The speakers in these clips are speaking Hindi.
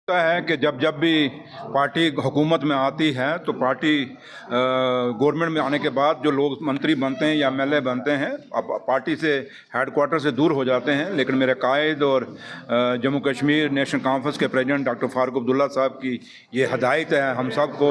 होता है कि जब जब भी पार्टी हुकूमत में आती है तो पार्टी गवर्नमेंट में आने के बाद जो लोग मंत्री बनते हैं या एमएलए बनते हैं अब पार्टी से हेडक्वार्टर से दूर हो जाते हैं। लेकिन मेरे कायद और जम्मू कश्मीर नेशनल कॉन्फ्रेंस के प्रेसिडेंट डॉक्टर फारूक अब्दुल्ला साहब की ये हदायत है हम सबको,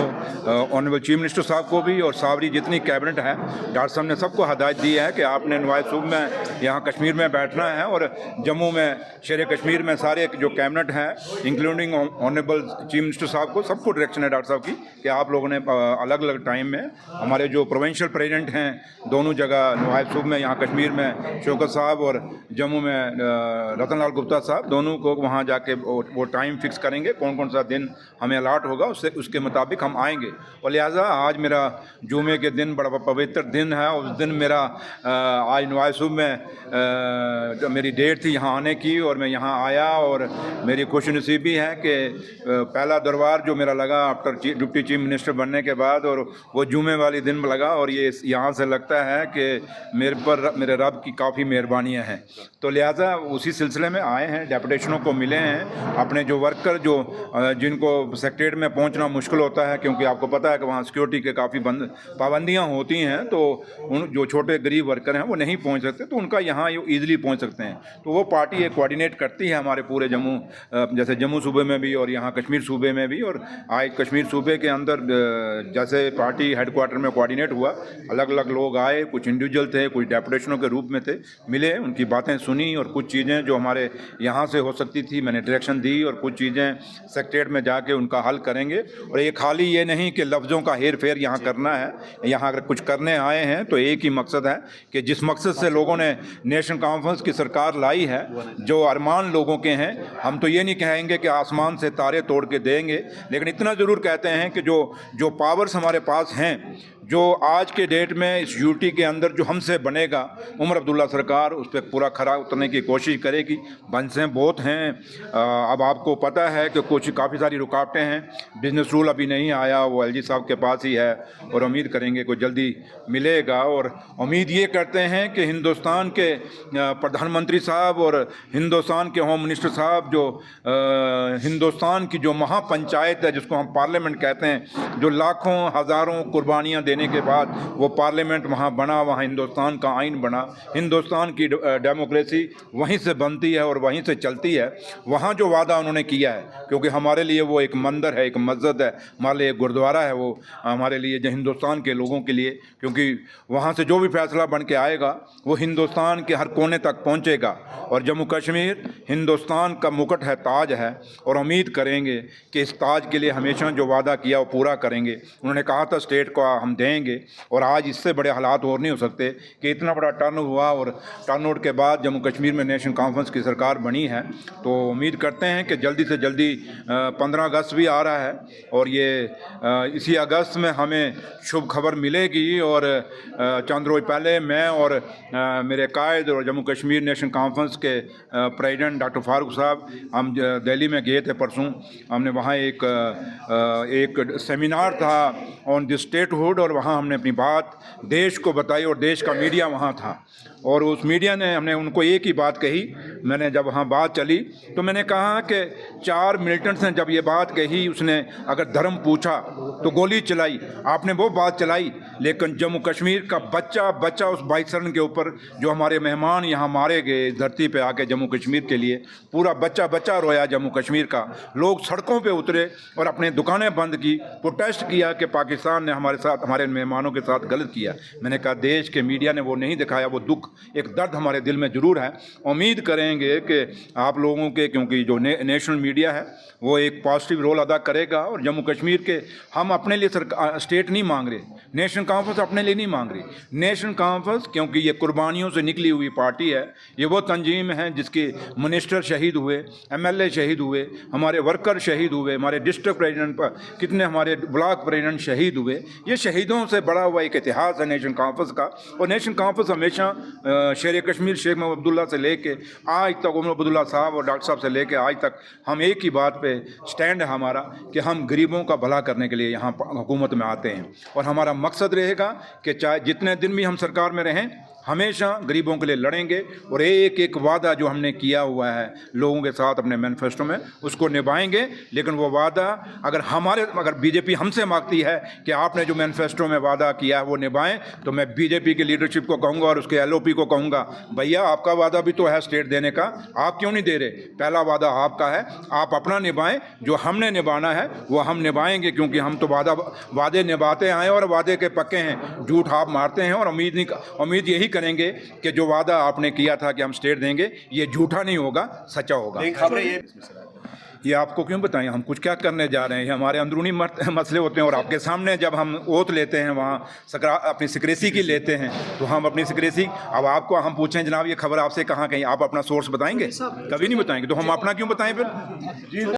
ऑनरेबल चीफ मिनिस्टर साहब को भी और सावरी जितनी कैबिनेट है डॉक्टर साहब ने सबको हदायत दी है कि आपने नवाब सूब में यहाँ कश्मीर में बैठना है और जम्मू में शेर कश्मीर में सारे जो कैबिनेट हैं इंक्लूडिंग ऑनरेबल चीफ मिनिस्टर साहब को सबको डायरेक्शन है डॉक्टर साहब की कि आप लोगों ने अलग अलग टाइम में हमारे जो प्रोविंशियल प्रेसिडेंट हैं दोनों जगह नवाब सूब में यहाँ कश्मीर में शौकत साहब और जम्मू में रतन लाल गुप्ता साहब दोनों को वहाँ जाके वो टाइम फिक्स करेंगे कौन कौन सा दिन हमें अलाट होगा उसके मुताबिक हम आएंगे। और लिहाजा आज मेरा जुमे के दिन बड़ा पवित्र दिन है। उस दिन मेरा आज नवाब सूब में मेरी डेट थी यहाँ आने की और मैं यहाँ आया और मेरी खुशनसीबी है कि पहला दरबार जो मेरा लगा आफ्टर डिप्टी चीफ मिनिस्टर बनने के बाद और वो जुमे वाली दिन लगा और ये यहाँ से लगता है कि मेरे रब की काफ़ी मेहरबानियाँ हैं। तो लिहाजा उसी सिलसिले में आए हैं, डेपुटेशनों को मिले हैं, अपने जो वर्कर जो जिनको सेक्रेटरीट में पहुँचना मुश्किल होता है क्योंकि आपको पता है कि वहाँ सिक्योरिटी के काफ़ी पाबंदियाँ होती हैं, तो उन जो छोटे गरीब वर्कर हैं वो नहीं पहुँच सकते, तो उनका यहाँ ईजिली पहुँच सकते हैं। तो वो पार्टी एक कोऑर्डिनेट करती है हमारे पूरे जम्मू, जैसे जम्मू सूबे में भी और यहाँ कश्मीर सूबे में भी। और आज कश्मीर सूबे के अंदर जैसे पार्टी हेडक्वार्टर में कोऑर्डिनेट हुआ, अलग अलग लोग आए, कुछ इंडिविजुअल थे, कुछ डेपुटेशनों के रूप में थे, मिले, उनकी बातें सुनी और कुछ चीज़ें जो हमारे यहाँ से हो सकती थी मैंने डायरेक्शन दी और कुछ चीज़ें सेक्रेटरीट में जाके उनका हल करेंगे। और ये खाली ये नहीं कि लफ्ज़ों का हेर फेर यहाँ करना है, यहाँ अगर कुछ करने आए हैं तो एक ही मकसद है कि जिस मकसद से लोगों ने नेशनल कॉन्फ्रेंस की सरकार लाई है, जो अरमान लोगों के हैं, हम तो ये नहीं कहेंगे कि आसमान से तारे तोड़ के देंगे, लेकिन इतना ज़रूर कहते हैं कि जो पावर्स हमारे पास हैं, जो आज के डेट में इस यूटी के अंदर जो हमसे बनेगा, उमर अब्दुल्ला सरकार उस पर पूरा खरा उतरने की कोशिश करेगी। बंसें बहुत हैं, अब आपको पता है कि कुछ काफ़ी सारी रुकावटें हैं, बिजनेस रूल अभी नहीं आया, वो एलजी साहब के पास ही है और उम्मीद करेंगे कि जल्दी मिलेगा। और उम्मीद ये करते हैं कि हिंदुस्तान के प्रधानमंत्री साहब और हिंदुस्तान के होम मिनिस्टर साहब जो हिंदुस्तान की जो महापंचायत है जिसको हम पार्लियामेंट कहते हैं, जो लाखों हज़ारों कुर्बानियाँ देने के बाद वो पार्लियामेंट वहाँ बना, वहाँ हिंदुस्तान का आइन बना, हिंदुस्तान की डेमोक्रेसी वहीं से बनती है और वहीं से चलती है। वहाँ जो वादा उन्होंने किया है, क्योंकि हमारे लिए वो एक मंदिर है, एक मस्जिद है, हमारे लिए एक गुरुद्वारा है, वो हमारे लिए जो हिंदुस्तान के लोगों के लिए, क्योंकि वहाँ से जो भी फैसला बन के आएगा वो हिंदुस्तान के हर कोने तक पहुँचेगा। और जम्मू कश्मीर हिंदुस्तान का मुकुट है, ताज है, और उम्मीद करेंगे कि इस ताज के लिए हमेशा जो वादा किया वो पूरा करेंगे। उन्होंने कहा था स्टेट को हम देंगे, और आज इससे बड़े हालात और नहीं हो सकते कि इतना बड़ा टर्न हुआ और टर्न आउट के बाद जम्मू कश्मीर में नेशनल कॉन्फ्रेंस की सरकार बनी है। तो उम्मीद करते हैं कि जल्दी से जल्दी 15 अगस्त भी आ रहा है और ये इसी अगस्त में हमें शुभ खबर मिलेगी। और चंद रोज पहले मैं और मेरे कायद और जम्मू कश्मीर नेशनल कॉन्फ्रेंस के प्रेसिडेंट डॉक्टर फारूक साहब हम दिल्ली में गए थे परसों। हमने वहाँ एक सेमिनार था ऑन द स्टेटहुड और वहाँ हमने अपनी बात देश को बताई और देश का मीडिया वहाँ था और उस मीडिया ने हमने उनको एक ही बात कही। मैंने जब वहाँ बात चली तो मैंने कहा कि 4 मिलिटेंट्स ने जब ये बात कही, उसने अगर धर्म पूछा तो गोली चलाई, आपने वो बात चलाई, लेकिन जम्मू कश्मीर का बच्चा उस 22 रन के ऊपर जो हमारे मेहमान यहाँ मारे गए धरती पे आके जम्मू कश्मीर के लिए, पूरा बच्चा रोया जम्मू कश्मीर का। लोग सड़कों पे उतरे और अपने दुकानें बंद की, प्रोटेस्ट किया कि पाकिस्तान ने हमारे साथ, हमारे मेहमानों के साथ गलत किया। मैंने कहा देश के मीडिया ने वो नहीं दिखाया, वो दुख, एक दर्द हमारे दिल में ज़रूर है। उम्मीद करेंगे कि आप लोगों के, क्योंकि जो नेशनल मीडिया है वो एक पॉजिटिव रोल अदा करेगा। और जम्मू कश्मीर के हम अपने लिए स्टेट नहीं मांग रहे, नेशनल कॉन्फ्रेंस अपने लिए नहीं मांग रही। नेशनल कॉन्फ्रेंस क्योंकि ये कुर्बानियों से निकली हुई पार्टी है, ये वो तंजीम है जिसके मिनिस्टर शहीद हुए, एमएलए शहीद हुए, हमारे वर्कर शहीद हुए, हमारे डिस्ट्रिक्ट प्रेसिडेंट पर कितने, हमारे ब्लॉक प्रेसिडेंट शहीद हुए। ये शहीदों से बड़ा हुआ एक इतिहास है नेशनल कॉन्फ्रेंस का। और नेशनल कॉन्फ्रेंस हमेशा शेर कश्मीर शेख महमूद अब्दुल्ला से लेके आज तक, उमर अब्दुल्ला साहब और डॉक्टर साहब से लेके आज तक, हम एक ही बात पे स्टैंड है हमारा कि हम गरीबों का भला करने के लिए यहाँ हुकूमत में आते हैं। और हमारा मकसद रहेगा कि चाहे जितने दिन भी हम सरकार में रहें, हमेशा गरीबों के लिए लड़ेंगे और एक एक वादा जो हमने किया हुआ है लोगों के साथ अपने मैनिफेस्टो में उसको निभाएंगे। लेकिन वो वादा अगर बीजेपी हमसे मांगती है कि आपने जो मैनिफेस्टो में वादा किया है वो निभाएं, तो मैं बीजेपी की लीडरशिप को कहूँगा और उसके एलओपी को कहूँगा, भैया आपका वादा भी तो है स्टेट देने का, आप क्यों नहीं दे रहे? पहला वादा आपका है, आप अपना निभाएं, जो हमने निभाना है वो हम निभाएंगे, क्योंकि हम तो वादे निभाते आए और वादे के पक्के हैं। झूठ आप मारते हैं और उम्मीद यही करेंगे कि जो वादा आपने किया था कि हम स्टेट देंगे ये झूठा नहीं होगा, सच्चा होगा। ये आपको क्यों बताएं, हम कुछ क्या करने जा रहे हैं? हमारे अंदरूनी मसले होते हैं और आपके सामने जब हम ओथ लेते हैं वहाँ अपनी सिक्रेसी की लेते हैं तो हम अपनी सिक्रेसी, अब आपको हम पूछें जनाब ये खबर आपसे कहाँ कहीं, आप अपना सोर्स बताएंगे? कभी नहीं बताएंगे, तो हम अपना क्यों बताएं फिर?